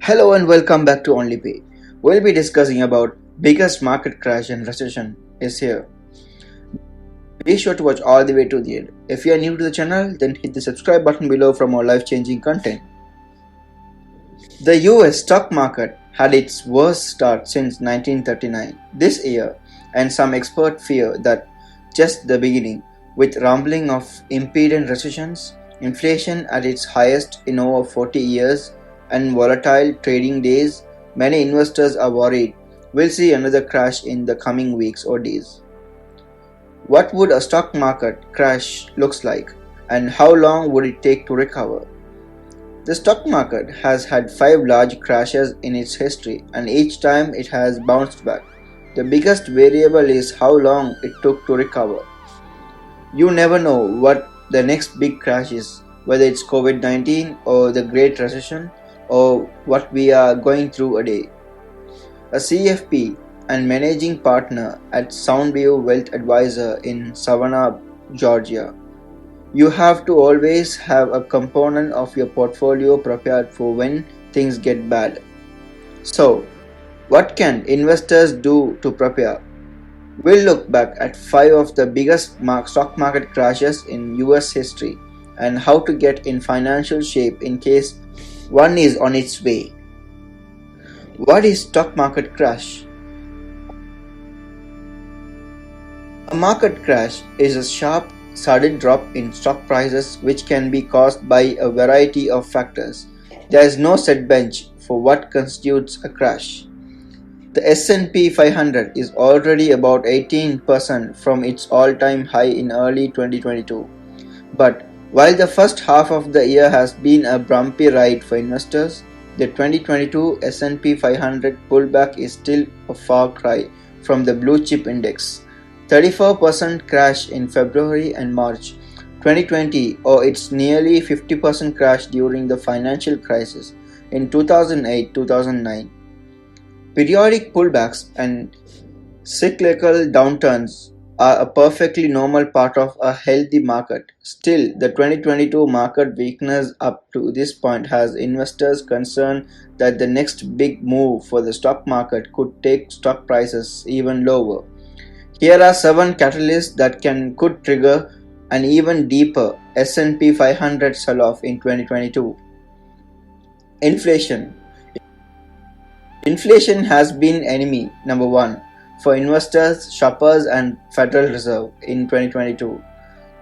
Hello and welcome back to Only Pay. We'll be discussing about biggest market crash and recession is here. Be sure to watch all the way to the end. If you are new to the channel, then hit the subscribe button below for more life-changing content. The US stock market had its worst start since 1939 this year, and some experts fear that just the beginning, with rumbling of impending recessions, inflation at its highest in over 40 years, and volatile trading days. Many investors are worried we'll see another crash in the coming weeks or days. What would a stock market crash looks like, and how long would it take to recover? The stock market has had 5 large crashes in its history, and each time it has bounced back. The biggest variable is how long it took to recover. You never know what the next big crash is, whether it's COVID-19 or the Great Recession or what we are going through today. A CFP and managing partner at Soundview Wealth Advisor in Savannah, Georgia. You have to always have a component of your portfolio prepared for when things get bad. So, what can investors do to prepare? We'll look back at 5 of the biggest stock market crashes in US history and how to get in financial shape in case one is on its way. What is stock market crash? A market crash is a sharp, sudden drop in stock prices which can be caused by a variety of factors. There is no set bench for what constitutes a crash. The S&P 500 is already about 18% from its all-time high in early 2022. But while the first half of the year has been a bumpy ride for investors, the 2022 S&P 500 pullback is still a far cry from the blue chip index. 34% crash in February and March 2020, or its nearly 50% crash during the financial crisis in 2008-2009. Periodic pullbacks and cyclical downturns are a perfectly normal part of a healthy market. Still, the 2022 market weakness up to this point has investors concerned that the next big move for the stock market could take stock prices even lower. Here are 7 catalysts that could trigger an even deeper S&P 500 sell-off in 2022. Inflation. Inflation has been enemy number 1 for investors, shoppers and Federal Reserve in 2022.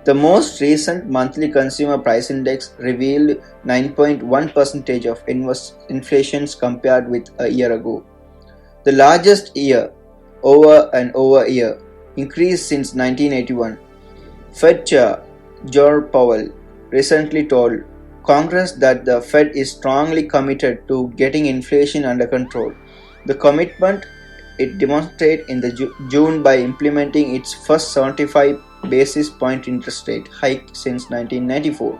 The most recent monthly consumer price index revealed 9.1% of inflation compared with a year ago, the largest year-over-year increase since 1981. Fed Chair Jerome Powell recently told Congress that the Fed is strongly committed to getting inflation under control. The commitment it demonstrated in the June by implementing its first 75 basis point interest rate hike since 1994.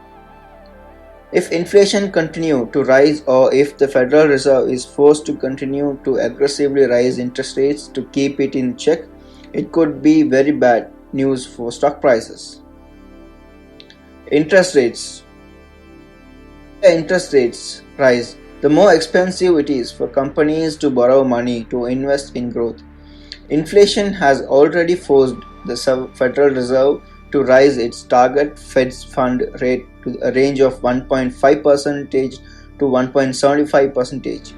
If inflation continues to rise, or if the Federal Reserve is forced to continue to aggressively raise interest rates to keep it in check, it could be very bad news for stock prices. Interest rates. The interest rates rise, the more expensive it is for companies to borrow money to invest in growth. Inflation has already forced the Federal Reserve to raise its target Fed fund rate to a range of 1.5% to 1.75%.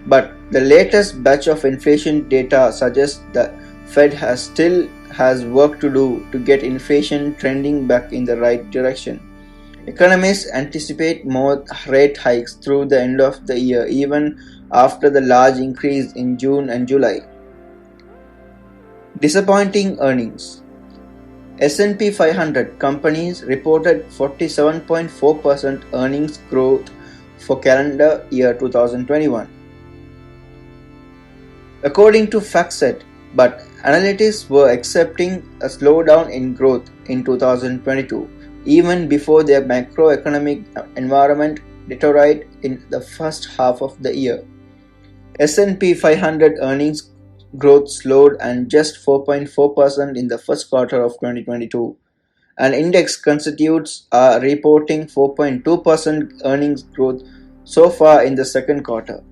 But the latest batch of inflation data suggests that Fed still has work to do to get inflation trending back in the right direction. Economists anticipate more rate hikes through the end of the year, even after the large increase in June and July. Disappointing earnings. S&P 500 companies reported 47.4% earnings growth for calendar year 2021. According to FactSet, but analysts were accepting a slowdown in growth in 2022, even before their macroeconomic environment deteriorated in the first half of the year. S&P 500 earnings growth slowed and just 4.4% in the first quarter of 2022. And index constitutes are reporting 4.2% earnings growth so far in the second quarter.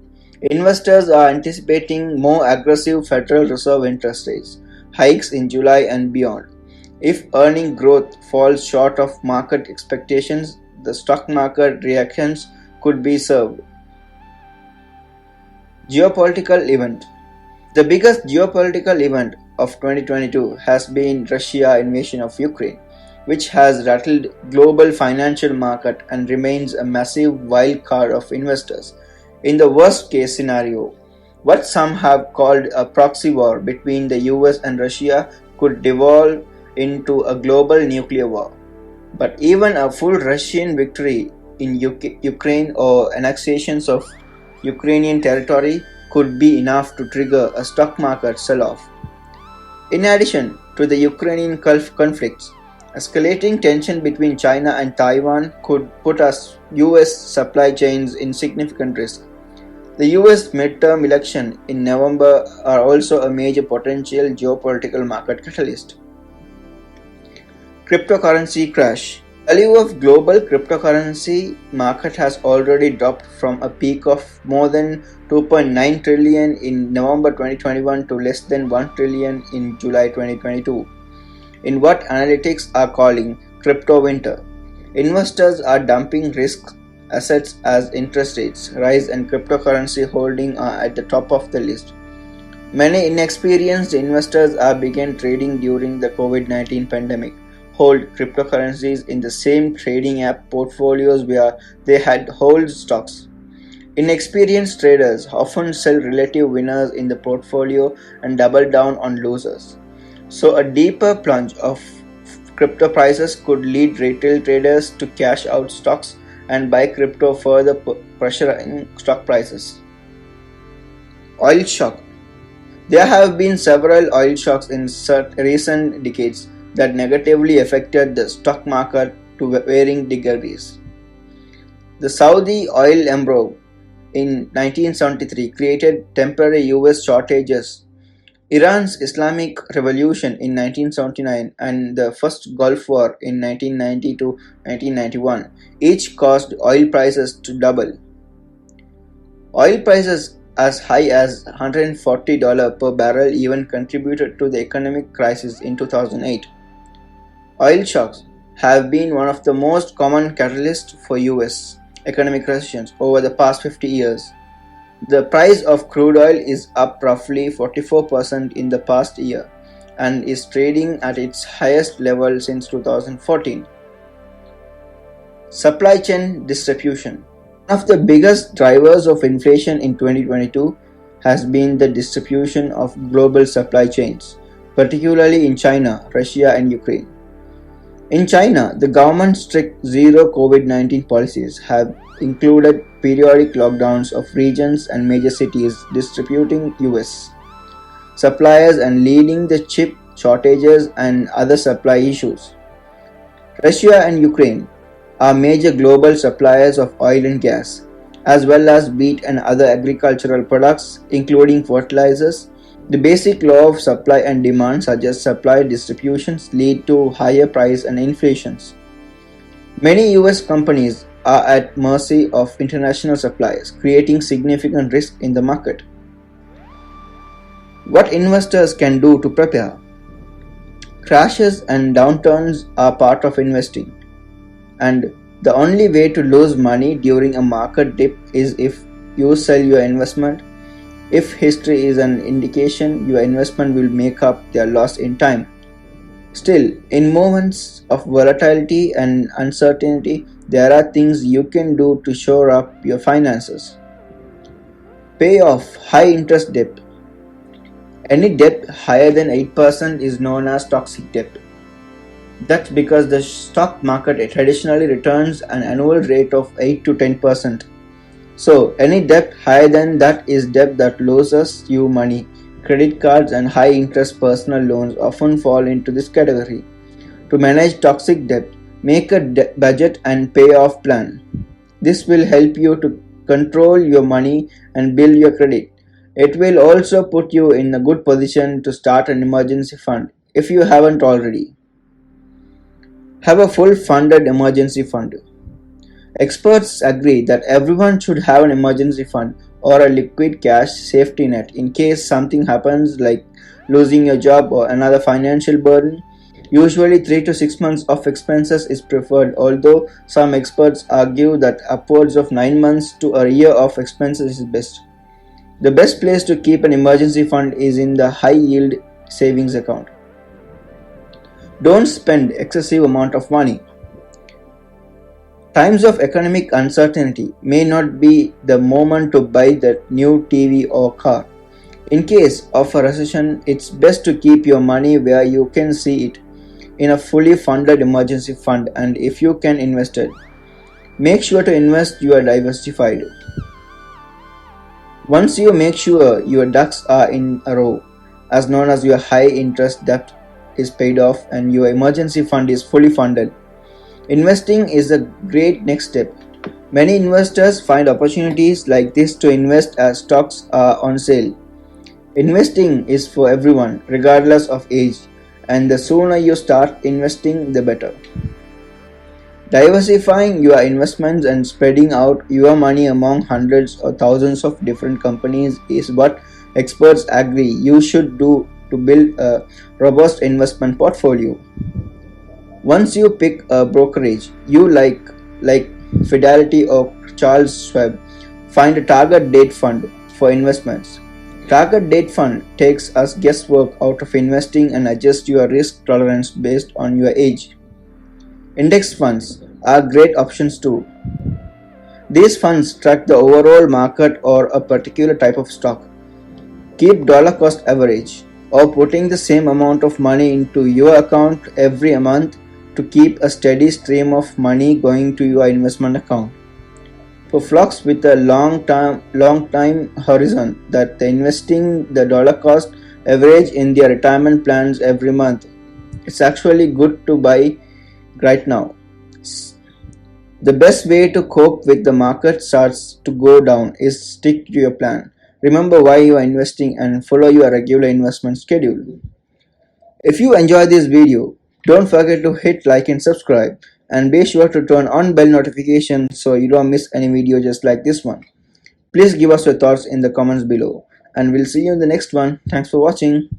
Investors are anticipating more aggressive Federal Reserve interest rates hikes in July and beyond. If earning growth falls short of market expectations, the stock market reactions could be served. Geopolitical event. The biggest geopolitical event of 2022 has been Russia invasion of Ukraine, which has rattled global financial market and remains a massive wild card of investors. In the worst case scenario, what some have called a proxy war between the US and Russia could devolve into a global nuclear war. But even a full Russian victory in Ukraine or annexations of Ukrainian territory could be enough to trigger a stock market sell-off. In addition to the Ukrainian conflicts, escalating tension between China and Taiwan could put US supply chains in significant risk. The US midterm election in November are also a major potential geopolitical market catalyst. Cryptocurrency crash. The value of global cryptocurrency market has already dropped from a peak of more than 2.9 trillion in November 2021 to less than 1 trillion in July 2022. In what analytics are calling crypto winter, investors are dumping risk assets as interest rates rise and cryptocurrency holding are at the top of the list. Many inexperienced investors are began trading during the COVID-19 pandemic, hold cryptocurrencies in the same trading app portfolios where they had hold stocks. Inexperienced traders often sell relative winners in the portfolio and double down on losers. So a deeper plunge of crypto prices could lead retail traders to cash out stocks and buy crypto, further pressuring stock prices. Oil shock. There have been several oil shocks in recent decades that negatively affected the stock market to varying degrees. The Saudi oil embargo in 1973 created temporary US shortages. Iran's Islamic Revolution in 1979 and the First Gulf War in 1990 to 1991 each caused oil prices to double. Oil prices as high as $140 per barrel even contributed to the economic crisis in 2008. Oil shocks have been one of the most common catalysts for US economic recessions over the past 50 years. The price of crude oil is up roughly 44% in the past year and is trading at its highest level since 2014. Supply chain distribution. One of the biggest drivers of inflation in 2022 has been the distribution of global supply chains, particularly in China, Russia, and Ukraine. In China, the government's strict zero COVID-19 policies have included periodic lockdowns of regions and major cities, distributing US suppliers and leading the chip shortages and other supply issues. Russia and Ukraine are major global suppliers of oil and gas, as well as wheat and other agricultural products, including fertilizers. The basic law of supply and demand suggests supply distributions lead to higher price and inflations. Many US companies are at mercy of international suppliers, creating significant risk in the market. What investors can do to prepare? Crashes and downturns are part of investing, and the only way to lose money during a market dip is if you sell your investment. If history is an indication, your investment will make up their loss in time. Still, in moments of volatility and uncertainty, there are things you can do to shore up your finances. Pay off high interest debt. Any debt higher than 8% is known as toxic debt. That's because the stock market traditionally returns an annual rate of 8 to 10%. So, any debt higher than that is debt that loses you money. Credit cards and high interest personal loans often fall into this category. To manage toxic debt, make a budget and payoff plan. This will help you to control your money and build your credit. It will also put you in a good position to start an emergency fund if you haven't already. Have a full funded emergency fund. Experts agree that everyone should have an emergency fund or a liquid cash safety net in case something happens like losing your job or another financial burden. Usually 3 to 6 months of expenses is preferred, although some experts argue that upwards of 9 months to a year of expenses is best. The best place to keep an emergency fund is in the high yield savings account. Don't spend excessive amount of money. Times of economic uncertainty may not be the moment to buy that new TV or car. In case of a recession, it's best to keep your money where you can see it in a fully funded emergency fund, and if you can invest it, make sure to invest you are diversified. Once you make sure your ducks are in a row, as known as your high interest debt is paid off and your emergency fund is fully funded, investing is a great next step. Many investors find opportunities like this to invest as stocks are on sale. Investing is for everyone, regardless of age, and the sooner you start investing, the better. Diversifying your investments and spreading out your money among hundreds or thousands of different companies is what experts agree you should do to build a robust investment portfolio. Once you pick a brokerage you like Fidelity or Charles Schwab, find a target date fund for investments. Target date fund takes us guesswork out of investing and adjusts your risk tolerance based on your age. Index funds are great options too. These funds track the overall market or a particular type of stock. Keep dollar cost average or putting the same amount of money into your account every month to keep a steady stream of money going to your investment account. For flocks with a long time horizon that investing the dollar cost average in their retirement plans every month, it's actually good to buy right now. The best way to cope with the market starts to go down is stick to your plan. Remember why you are investing and follow your regular investment schedule. If you enjoyed this video, don't forget to hit like and subscribe, and be sure to turn on bell notifications so you don't miss any video just like this one. Please give us your thoughts in the comments below, and we'll see you in the next one. Thanks for watching.